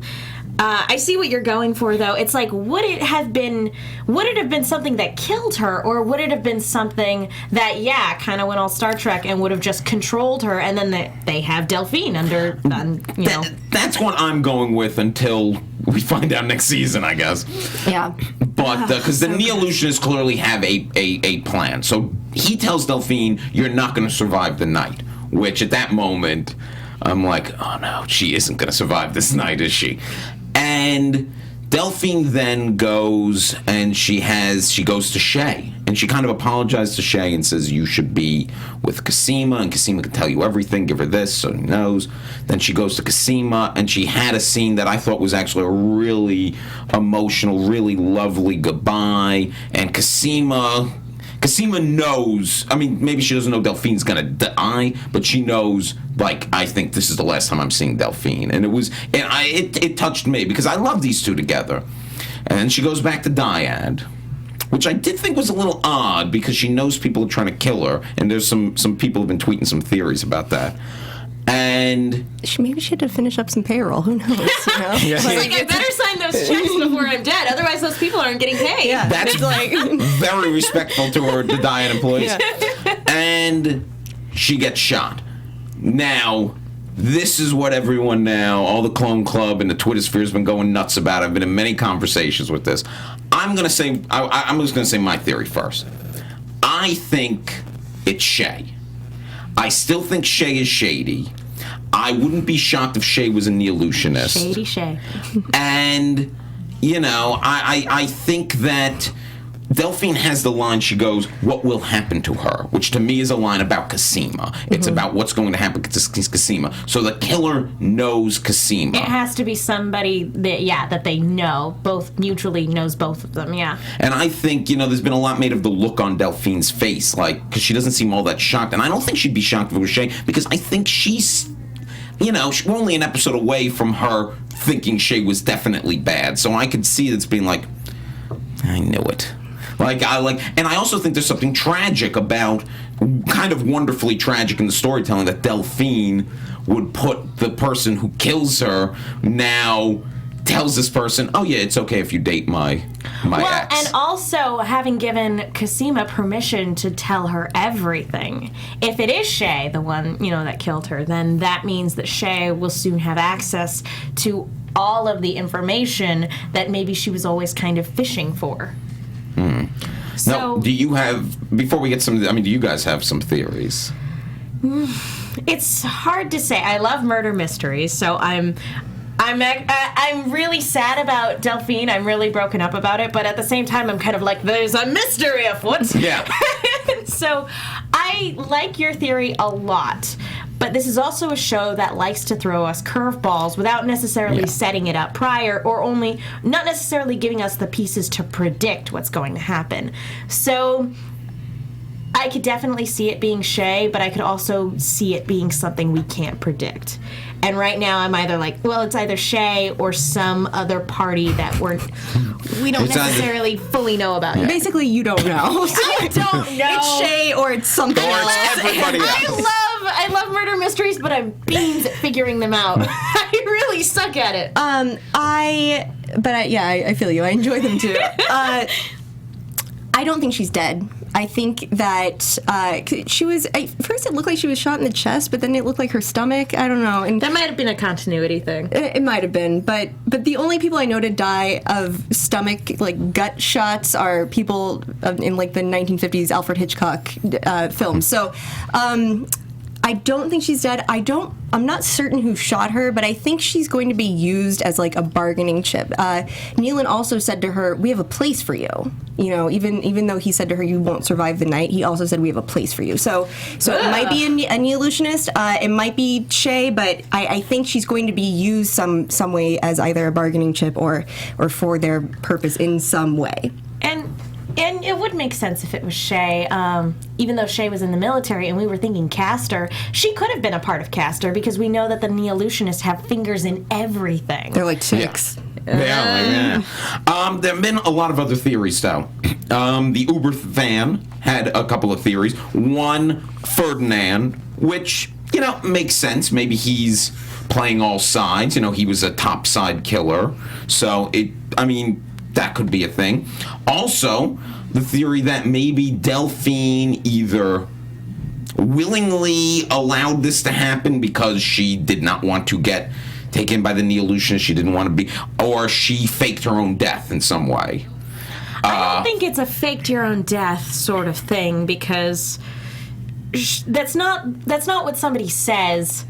I see what you're going for, though. It's like, would it have been something that killed her, or would it have been something that, kind of went all Star Trek and would have just controlled her, and then they have Delphine under, That's what I'm going with until we find out next season, I guess. Yeah. But, because the Neolutionists clearly have a plan. So he tells Delphine, you're not going to survive the night, which at that moment, I'm like, oh no, she isn't going to survive this night, is she? And Delphine then goes and she goes to Shay, and she kind of apologizes to Shay and says, you should be with Cosima, and Cosima can tell you everything, give her this so he knows. Then she goes to Cosima, and she had a scene that I thought was actually a really emotional, really lovely goodbye, and Cosima Cosima knows. I mean, maybe she doesn't know Delphine's gonna die, but she knows. Like, I think this is the last time I'm seeing Delphine, and it touched me because I love these two together. And she goes back to Dyad, which I did think was a little odd because she knows people are trying to kill her, and there's some people have been tweeting some theories about that. And maybe she had to finish up some payroll. Who knows? You know? Yeah. Like, I better sign those checks before I'm dead, otherwise those people aren't getting paid. Yeah. That's like very respectful to her, the Dyad employees. Yeah. And she gets shot. Now, this is what everyone now, all the Clone Club and the Twitter sphere has been going nuts about. I've been in many conversations with this. I'm just going to say my theory first. I think it's Shay. I still think Shay is shady. I wouldn't be shocked if Shay was a neo-illusionist. Shady Shay. And, I think that Delphine has the line, she goes, what will happen to her? Which to me is a line about Cosima. It's about what's going to happen to Cosima. So the killer knows Cosima. It has to be somebody that they know, both mutually knows both of them, yeah. And I think, there's been a lot made of the look on Delphine's face, because she doesn't seem all that shocked. And I don't think she'd be shocked if it was Shay, because I think she's, we're only an episode away from her thinking Shay was definitely bad. So I could see it's being like, I knew it. And I also think there's something tragic about, kind of wonderfully tragic in the storytelling, that Delphine would put the person who kills her now tells this person, oh yeah, it's okay if you date my ex. And also having given Cosima permission to tell her everything. If it is Shay, the one, that killed her, then that means that Shay will soon have access to all of the information that maybe she was always kind of fishing for. So, now, do you guys have some theories? It's hard to say. I love murder mysteries, so I'm really sad about Delphine. I'm really broken up about it, but at the same time, I'm kind of like, there's a mystery afoot. Yeah. So I like your theory a lot. But this is also a show that likes to throw us curveballs without necessarily setting it up prior, or not necessarily giving us the pieces to predict what's going to happen. So I could definitely see it being Shay, but I could also see it being something we can't predict. And right now I'm either like, well, it's either Shay or some other party that we don't necessarily fully know about yet. Basically, you don't know. I don't know. It's Shay or it's something else. Everybody else. I love murder mysteries, but I'm beans at figuring them out. I really suck at it. I feel you. I enjoy them too. I don't think she's dead. I think that she was. At first, it looked like she was shot in the chest, but then it looked like her stomach. I don't know. And that might have been a continuity thing. It might have been, but the only people I know to die of stomach gut shots are people in the 1950s Alfred Hitchcock films. So. I don't think she's dead. I'm not certain who shot her, but I think she's going to be used as a bargaining chip. Nealon also said to her, we have a place for you. Even though he said to her, you won't survive the night, he also said, we have a place for you. So it might be a Neo-illusionist. It might be Shay, but I think she's going to be used some way as either a bargaining chip or for their purpose in some way. And it would make sense if it was Shay, even though Shay was in the military and we were thinking Castor. She could have been a part of Castor because we know that the Neo-illusionists have fingers in everything. They're like ticks. Yeah. There have been a lot of other theories, though. The Uber fan had a couple of theories. One, Ferdinand, which, makes sense. Maybe he's playing all sides. He was a top side killer. So, that could be a thing. Also, the theory that maybe Delphine either willingly allowed this to happen because she did not want to get taken by the Neo-illusionist, she didn't want to be, or she faked her own death in some way. I don't think it's a faked your own death sort of thing, because that's not what somebody says,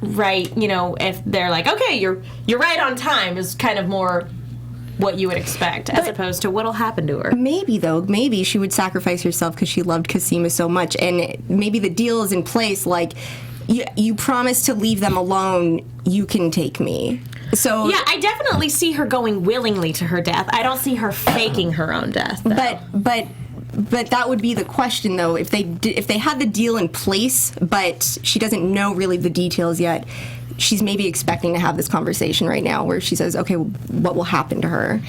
right? If they're like, okay, you're right on time, is kind of more what you would expect, as opposed to what'll happen to her. Maybe she would sacrifice herself because she loved Cosima so much, and maybe the deal is in place, you promise to leave them alone, you can take me. So yeah, I definitely see her going willingly to her death. I don't see her faking her own death, though. But But that would be the question, though. If they had the deal in place, but she doesn't know really the details yet, she's maybe expecting to have this conversation right now where she says, okay, what will happen to her?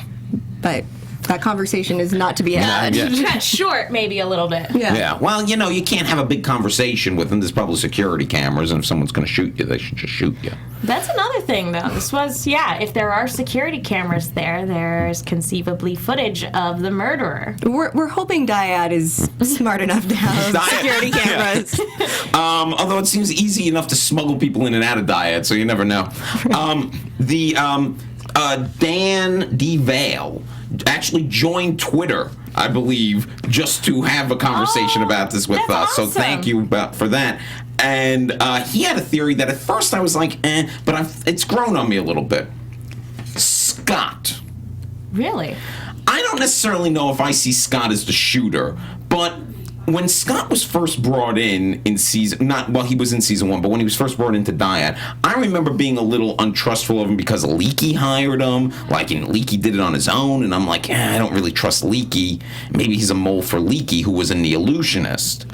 But that conversation is not to be had. Cut short, maybe a little bit. Yeah. Well, you can't have a big conversation with them. There's probably security cameras, and if someone's going to shoot you, they should just shoot you. That's another thing, though. This was, if there are security cameras there's conceivably footage of the murderer. We're hoping Dyad is smart enough to have security cameras. Although it seems easy enough to smuggle people in and out of Dyad, so you never know. Dan D. Vale actually joined Twitter, I believe, just to have a conversation about this with us. Awesome. So thank you for that. And he had a theory that at first I was like, but it's grown on me a little bit. Scott. Really? I don't necessarily know if I see Scott as the shooter, but when Scott was first brought in season, he was in season 1, but when he was first brought into Dyad, I remember being a little untrustful of him because Leaky hired him, and Leaky did it on his own, and I'm like, I don't really trust Leaky. Maybe he's a mole for Leaky, who was a neo-illusionist.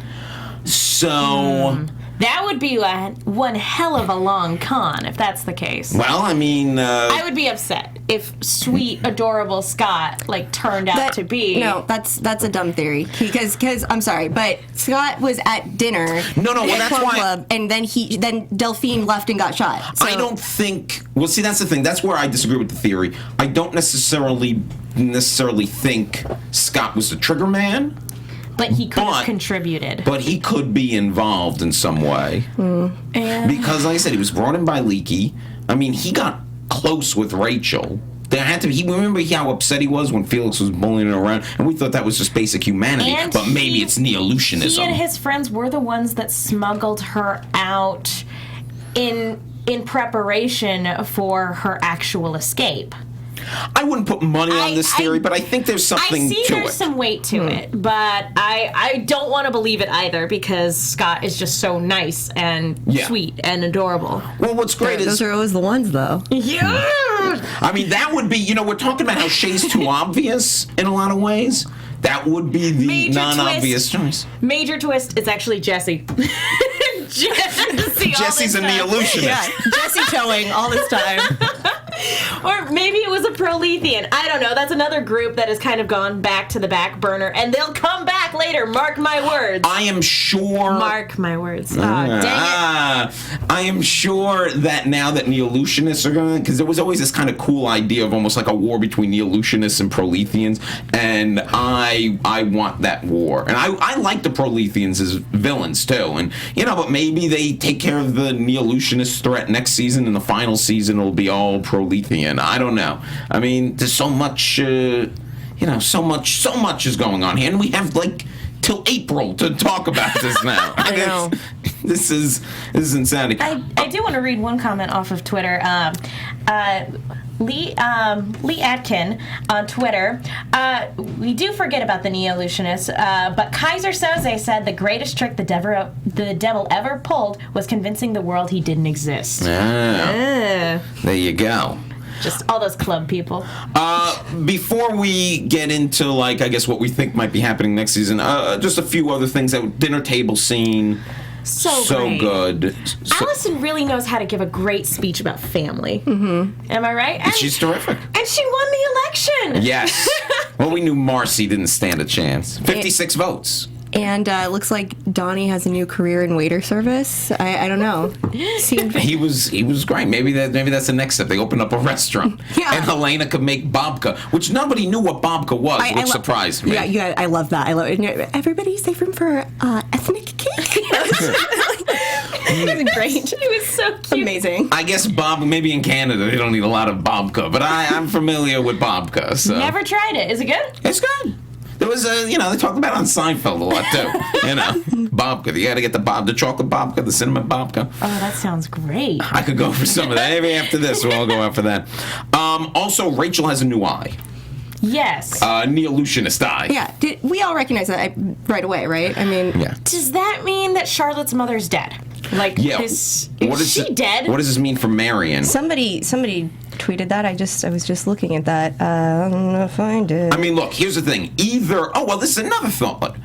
So... That would be one hell of a long con if that's the case. Well, I mean... I would be upset if sweet, adorable Scott, turned out to be... No, that's a dumb theory. Because I'm sorry, but Scott was at dinner... No, well, that's why... Club, and then Delphine left and got shot. So. I don't think... Well, see, that's the thing. That's where I disagree with the theory. I don't necessarily think Scott was the trigger man. But he could have contributed. But he could be involved in some way. Because, like I said, he was brought in by Leaky. I mean, he got close with Rachel. There had to be. Remember how upset he was when Felix was bullying him around? And we thought that was just basic humanity. And but maybe it's neo-illusionism. He and his friends were the ones that smuggled her out in preparation for her actual escape. I wouldn't put money on this theory, but I think there's something to it. There's some weight to it, but I don't want to believe it either because Scott is just so nice and sweet and adorable. Well, what's great is... Those are always the ones, though. Yeah! I mean, that would be... we're talking about how Shay's too obvious in a lot of ways. That would be the non-obvious choice. Major twist, it's actually Jesse. Jesse's a neo-illusionist. Yeah, Jesse towing all this time. Or maybe it was a Prolethean. I don't know. That's another group that has kind of gone back to the back burner, and they'll come back later. Mark my words. I am sure... Mark my words. Oh, dang it. I am sure that now that neo-illusionists are going to... Because there was always this kind of cool idea of almost like a war between neo-illusionists and Proletheans, and I want that war. And I like the Proletheans as villains, too. And, but maybe they take care of the neo-illusionist threat next season, and the final season will be all Prolethean. I don't know. I mean, there's so much, so much is going on here, and we have till April to talk about this now. I know. This is insanity. I do want to read one comment off of Twitter. Lee Atkin on Twitter. We do forget about the neo-illusionists, but Kaiser Soze said the greatest trick the devil ever pulled was convincing the world he didn't exist. There you go. Just all those club people. Before we get into, I guess what we think might be happening next season, just a few other things. That dinner table scene. So good. Allison really knows how to give a great speech about family. Mm-hmm. Am I right? And she's terrific. And she won the election. Yes. Well, we knew Marcy didn't stand a chance. 56 votes. And it looks like Donnie has a new career in waiter service. I don't know. He was great. Maybe that's the next step. They opened up a restaurant, and Helena could make babka, which nobody knew what babka was, which surprised me. Yeah, I love that. I love it. Everybody save room for ethnic cake. It was great. It was so cute. Amazing. I guess maybe in Canada they don't eat a lot of babka, but I'm familiar with babka. So. Never tried it. Is it good? It's good. There was they talked about it on Seinfeld a lot too. Babka. You got to get the chocolate babka, the cinnamon babka. Oh, that sounds great. I could go for some of that. Maybe after this, we'll all go out for that. Also, Rachel has a new eye. Yes. Neo-Lucianist eye. Yeah, we all recognize that right away, right? I mean, Yeah. Does that mean that Charlotte's mother's dead? Like, Yeah. is she dead? What does this mean for Marion? somebody tweeted that. I was just looking at that. I don't know if I did. I mean, look, here's the thing. This is another thought.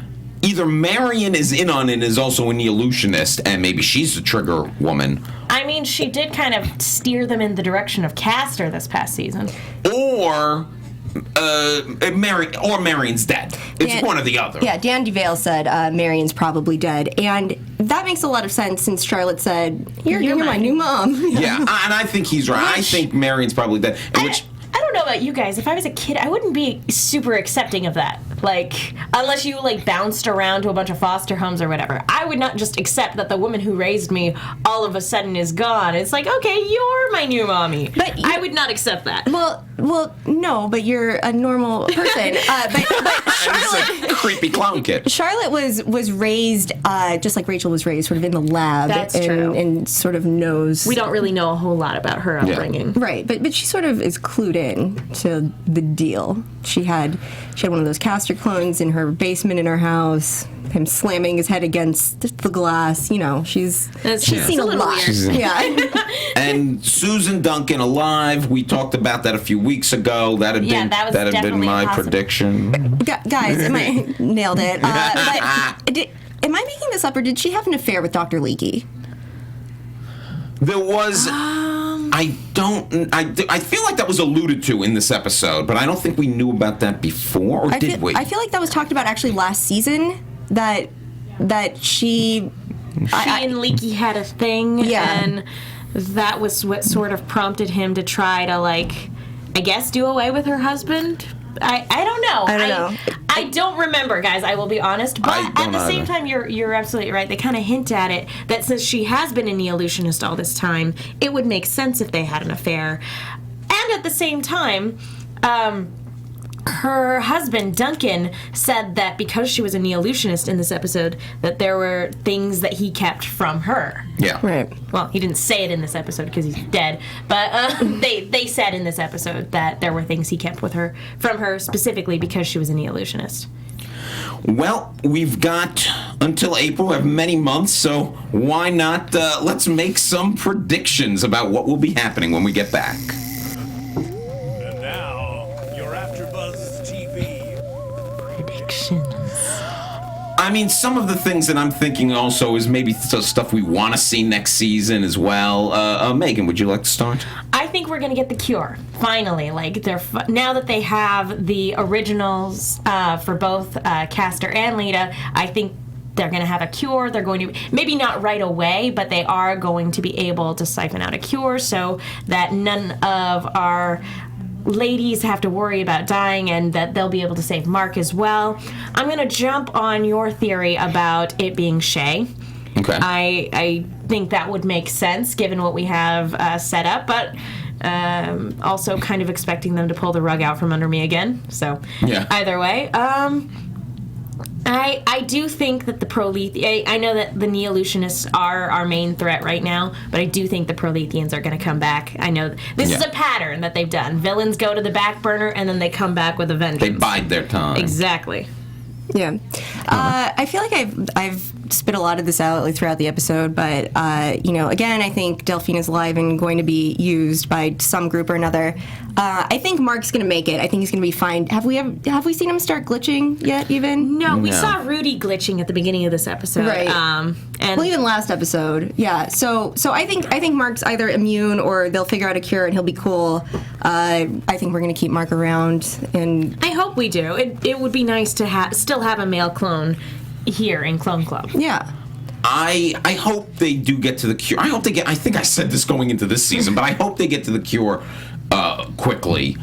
Either Marion is in on it and is also a neo-Lucianist, and maybe she's the trigger woman. I mean, she did kind of steer them in the direction of Castor this past season. Or Marion's dead. It's one or the other. Yeah, Dan DeVale said Marion's probably dead, and that makes a lot of sense since Charlotte said, "You're my new mom." Yeah, and I think he's right. I think Marion's probably dead. I don't know about you guys. If I was a kid, I wouldn't be super accepting of that. Like, unless you, like, bounced around to a bunch of foster homes or whatever. I would not just accept that the woman who raised me all of a sudden is gone. It's like, okay, you're my new mommy. But I would not accept that. Well, no, but you're a normal person. But Charlotte, a creepy clown kid. Charlotte was raised just like Rachel was raised, sort of in the lab. That's true. And sort of knows. We don't really know a whole lot about her upbringing. Right, but she sort of is clued in to the deal. She had one of those Castor clones in her basement in her house. Him slamming his head against the glass. You know, she's seen a lot. Yeah. And Susan Duncan alive. We talked about that a few weeks ago. That had been my prediction. Guys, nailed it. But am I making this up, or did she have an affair with Dr. Leakey? There was. I feel like that was alluded to in this episode, but I don't think we knew about that before, or did we? I feel like that was talked about actually last season. That she and Leakey had a thing, and that was what sort of prompted him to try to, like, I guess, do away with her husband. I don't know. I don't remember, guys. I will be honest. But at the same time, you're absolutely right. They kind of hint at it that since she has been a neo-Lucianist all this time, it would make sense if they had an affair. And at the same time, her husband, Duncan, said that because she was a neo-Lucianist in this episode, that there were things that he kept from her. Yeah. Right. Well, he didn't say it in this episode because he's dead, but they said in this episode that there were things he kept from her specifically because she was a neo-Lucianist. Well, we've got until April. We have many months, so why not let's make some predictions about what will be happening when we get back. And now, your AFTERBUZZ TV Predictions. I mean, some of the things that I'm thinking also is maybe stuff we want to see next season as well. Megan, would you like to start? I think we're gonna get the cure finally. Like now that they have the originals for both Castor and Lita, I think they're going to have a cure. They're going to, maybe not right away, but they are going to be able to siphon out a cure so that none of our ladies have to worry about dying and that they'll be able to save Mark as well. I'm going to jump on your theory about it being Shay. Okay. I think that would make sense given what we have set up, but also kind of expecting them to pull the rug out from under me again. So either way. I do think that the Proletheans, I know that the Neo-Lucianists are our main threat right now, but I do think the Proletheans are going to come back. I know this is a pattern that they've done. Villains go to the back burner, and then they come back with a vengeance. They bide their time. Exactly. Yeah. I feel like I've spit a lot of this out like, throughout the episode, but, again, I think Delphine is alive and going to be used by some group or another. I think Mark's going to make it. I think he's going to be fine. Have we seen him start glitching yet, even? No, we saw Rudy glitching at the beginning of this episode. Right. Well, even last episode. Yeah. So I think Mark's either immune or they'll figure out a cure and he'll be cool. I think we're going to keep Mark around. And I hope we do. It would be nice to still have a male clone here in Clone Club. Yeah. I hope they do get to the cure. I think I said this going into this season, but I hope they get to the cure quickly.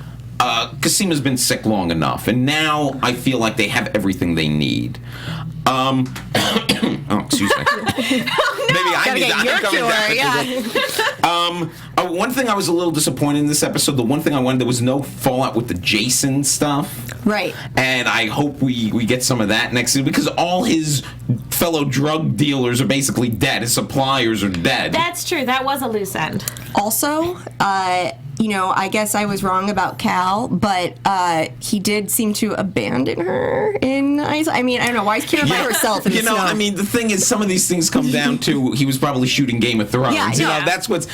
Casima's been sick long enough, and now I feel like they have everything they need. Oh, excuse me. Maybe I need one thing I was a little disappointed in this episode, the one thing I wanted, there was no fallout with the Jason stuff. Right. And I hope we get some of that next season, because all his fellow drug dealers are basically dead. His suppliers are dead. That's true. That was a loose end. Also, I guess I was wrong about Cal, but he did seem to abandon her in ice. I mean, I don't know. Why is Kira by herself in the snow? I mean, the thing is, some of these things come down to he was probably shooting Game of Thrones. Yeah. That's what's...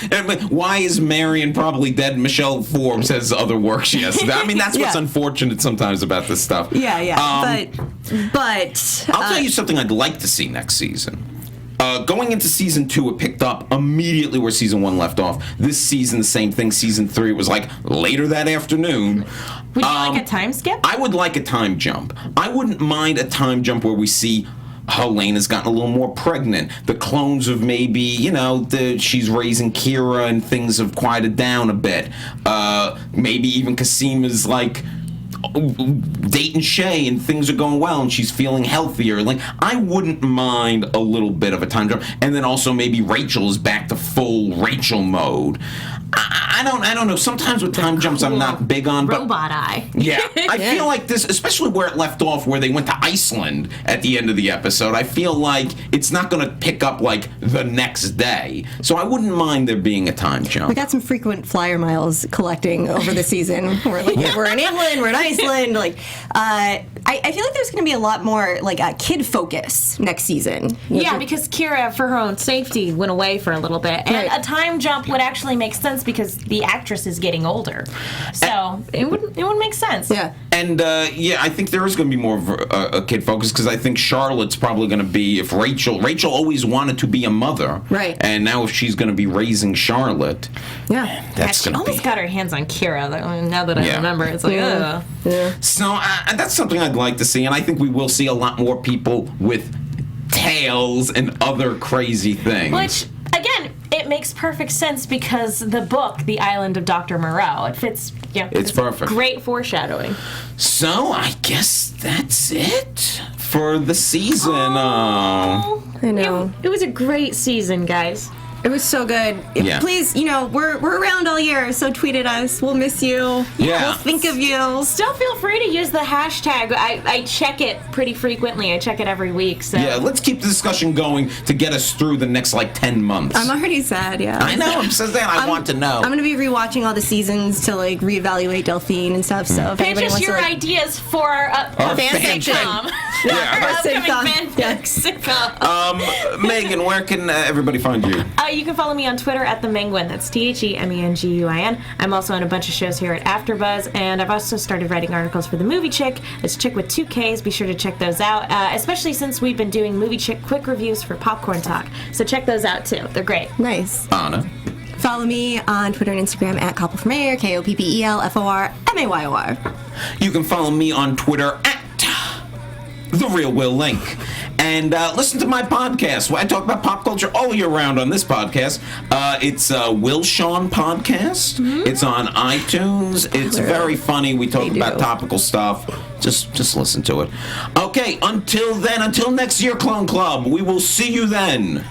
Why is Marion probably dead? Michelle Forbes has other work she has to do. I mean, that's what's unfortunate sometimes about this stuff. But I'll tell you something I'd like to see next season. Going into season 2, it picked up immediately where season 1 left off. This season, the same thing. Season 3, it was like later that afternoon. Would you like a time skip? I would like a time jump. I wouldn't mind a time jump where we see Helena's gotten a little more pregnant. The clones of maybe, she's raising Kira and things have quieted down a bit. Maybe even Casima's like dating Shay and things are going well and she's feeling healthier. Like, I wouldn't mind a little bit of a time jump. And then also maybe Rachel is back to full Rachel mode. I don't know. Sometimes with time jumps I'm not big on. But robot eye. Yeah. I feel like this, especially where it left off, where they went to Iceland at the end of the episode, I feel like it's not going to pick up like the next day. So I wouldn't mind there being a time jump. We got some frequent flyer miles collecting over the season. We're in England, we're in Iceland. Like, I feel like there's going to be a lot more like kid focus next season. Yeah, because Kira, for her own safety, went away for a little bit, and a time jump would actually make sense because the actress is getting older, so it would make sense. Yeah, and I think there is going to be more of a kid focus because I think Charlotte's probably going to be if Rachel always wanted to be a mother, right? And now if she's going to be raising Charlotte, that's she going to be. Almost got her hands on Kira. Now that I remember, it's like, ugh. Yeah. So that's something I'd like to see, and I think we will see a lot more people with tails and other crazy things. Which, again, it makes perfect sense because the book, The Island of Dr. Moreau, it fits. It's perfect. Great foreshadowing. So I guess that's it for the season. I know. It was a great season, guys. It was so good. Yeah. Please, we're around all year, so tweet at us. We'll miss you. Yeah. We'll think of you. Still feel free to use the hashtag. I check it pretty frequently. I check it every week. So yeah, let's keep the discussion going to get us through the next 10 months. I'm already sad, yeah. I know. I'm so sad. I want to know. I'm going to be rewatching all the seasons to reevaluate Delphine and stuff. So if anybody pitch us wants your to ideas for our fan fiction. sitcom. Yeah. Our upcoming fanfic sitcom. Megan, where can everybody find you? You can follow me on Twitter at the Menguin. That's TheMenguin. I'm also on a bunch of shows here at AfterBuzz, and I've also started writing articles for the Movie Chick. It's Chick with 2 Ks. Be sure to check those out, especially since we've been doing Movie Chick quick reviews for Popcorn Talk. So check those out too. They're great. Nice. Anna. Follow me on Twitter and Instagram at Koppel for Mayor, KOPPELFORMAYOR. You can follow me on Twitter at The Real Will Link. And listen to my podcast. I talk about pop culture all year round on this podcast. It's Will Sean Podcast. Mm-hmm. It's on iTunes. It's very funny. We talk about topical stuff. Just listen to it. Okay, until next year, Clone Club. We will see you then.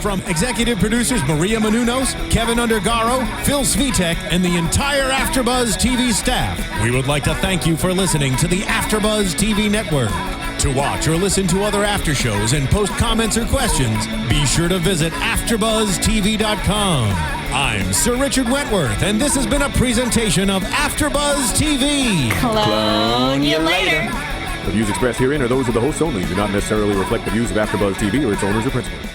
From executive producers Maria Menounos, Kevin Undergaro, Phil Svitek, and the entire AfterBuzz TV staff, we would like to thank you for listening to the AfterBuzz TV network. To watch or listen to other after shows and post comments or questions, be sure to visit AfterBuzzTV.com. I'm Sir Richard Wentworth, and this has been a presentation of AfterBuzz TV. Clone you later. The views expressed herein are those of the hosts only and do not necessarily reflect the views of AfterBuzz TV or its owners or principals.